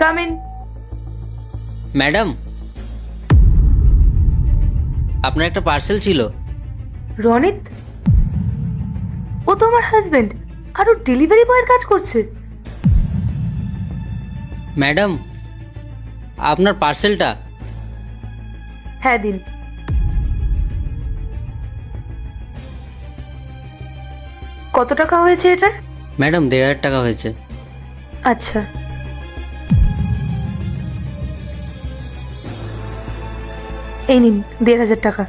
Come in. Madam, আপনার একটা parcel ছিল। রনিত? ও তো আমার হাজবেন্ড, আর ও ডেলিভারি বয়ের কাজ করছে। ম্যাডাম, আপনার পার্সেলটা। হ্যাঁ দিন। কত টাকা হয়েছে এটার? ম্যাডাম 1,500 টাকা হয়েছে। আচ্ছা, এই নিন 1,500 টাকা।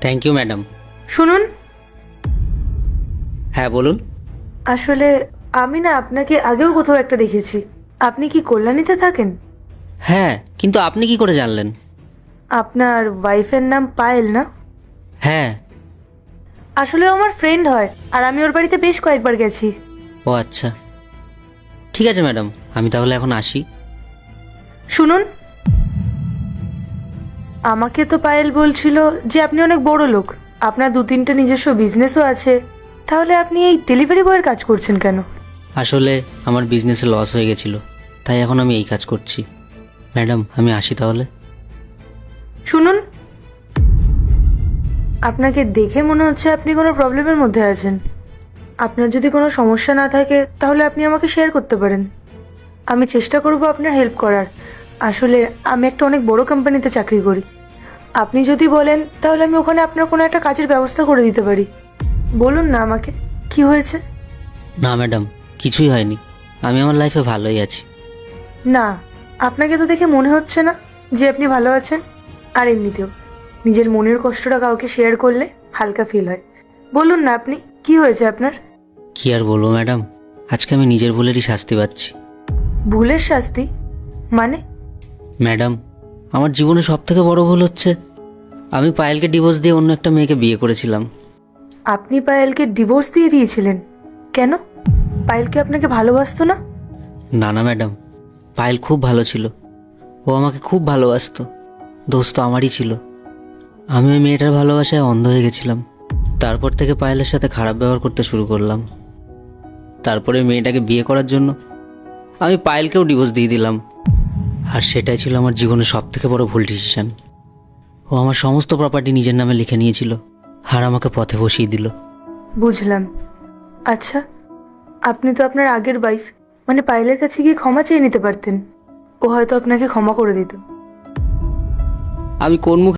Thank you madam. শুনুন, হ্যাঁ বলুন। আসলে আমি না আপনাকে আগেও কোথাও একটা দেখেছি। আপনি কি কল্যাণীতে থাকেন? হ্যাঁ, কিন্তু আপনি কি করে জানলেন? আপনার ওয়াইফের নাম পায়েল না? হ্যাঁ। আসলে ও আমার ফ্রেন্ড হয়, আর আমি ওর বাড়িতে বেশ কয়েকবার গেছি। ও আচ্ছা, ঠিক আছে ম্যাডাম, আমি তাহলে এখন আসি। শুনুন, আমাকে তো পায়েল বলছিল যে আপনি অনেক বড় লোক, আপনার 2-3টে নিজস্ব বিজনেসও আছে, তাহলে আপনি এই ডেলিভারি বয়ের কাজ করছেন কেন? আসলে আমার বিজনেসে লস হয়ে গেছিল, তাই এখন আমি এই কাজ করছি। ম্যাডাম, আমি আসি তাহলে। শুনুন, আপনাকে দেখে মনে হচ্ছে আপনি কোনো প্রবলেমের মধ্যে আছেন। আপনার যদি কোনো সমস্যা না থাকে তাহলে আপনি আমাকে শেয়ার করতে পারেন। আমি চেষ্টা করব আপনার হেল্প করার। আসলে আমি একটা অনেক বড় কোম্পানিতে চাকরি করি। আপনি যদি বলেন তাহলে আমি ওখানে আপনার কোনো একটা কাজের ব্যবস্থা করে দিতে পারি। বলুন না আমাকে, কি হয়েছে? না ম্যাডাম, কিছুই হয়নি, আমি আমার লাইফে ভালোই আছি। না, আপনাকে তো দেখে মনে হচ্ছে না যে আপনি ভালো আছেন। আর এমনিতেও নিজের মনের কষ্টটা কাউকে শেয়ার করলে হালকা ফিল হয়। বলুন না আপনি, কি হয়েছে আপনার? কি আর বলবো ম্যাডাম, আজকে আমি নিজের ভুলেরই শাস্তি পাচ্ছি। ভুলের শাস্তি মানে? ম্যাডাম, আমার জীবনে সব থেকে বড় ভুল হচ্ছে আমি পায়েলকে ডিভোর্স দিয়ে অন্য একটা মেয়েকে বিয়ে করেছিলাম। আপনি পায়েলকে ডিভোর্স দিয়ে দিয়েছিলেন? কেন? পায়েলকে আপনাকে ভালোবাসতো না? না না ম্যাডাম, পায়েল খুব ভালো ছিল, ও আমাকে খুব ভালোবাসতো, দোস্ত আমারই ছিল। আমি ওই মেয়েটার ভালোবাসায় অন্ধ হয়ে গেছিলাম। তারপর থেকে পায়েলের সাথে খারাপ ব্যবহার করতে শুরু করলাম। তারপরে মেয়েটাকে বিয়ে করার জন্য আমি পায়েলকেও ডিভোর্স দিয়ে দিলাম। আর সেটাই ছিল আমার জীবনের সব থেকে বড় ভুল ডিসিশন। ও আমার সমস্ত প্রপার্টি নিজের নামে লিখে নিয়েছিল আর আমাকে পথে বসিয়ে দিল। বুঝলাম। আচ্ছা, আপনি তো আপনার আগের ওয়াইফ মানে পায়েলের কাছে গিয়ে ক্ষমা চেয়ে নিতে পারতেন। ও হয়তো আপনাকে ক্ষমা করে দিত। আমি কোন মুখে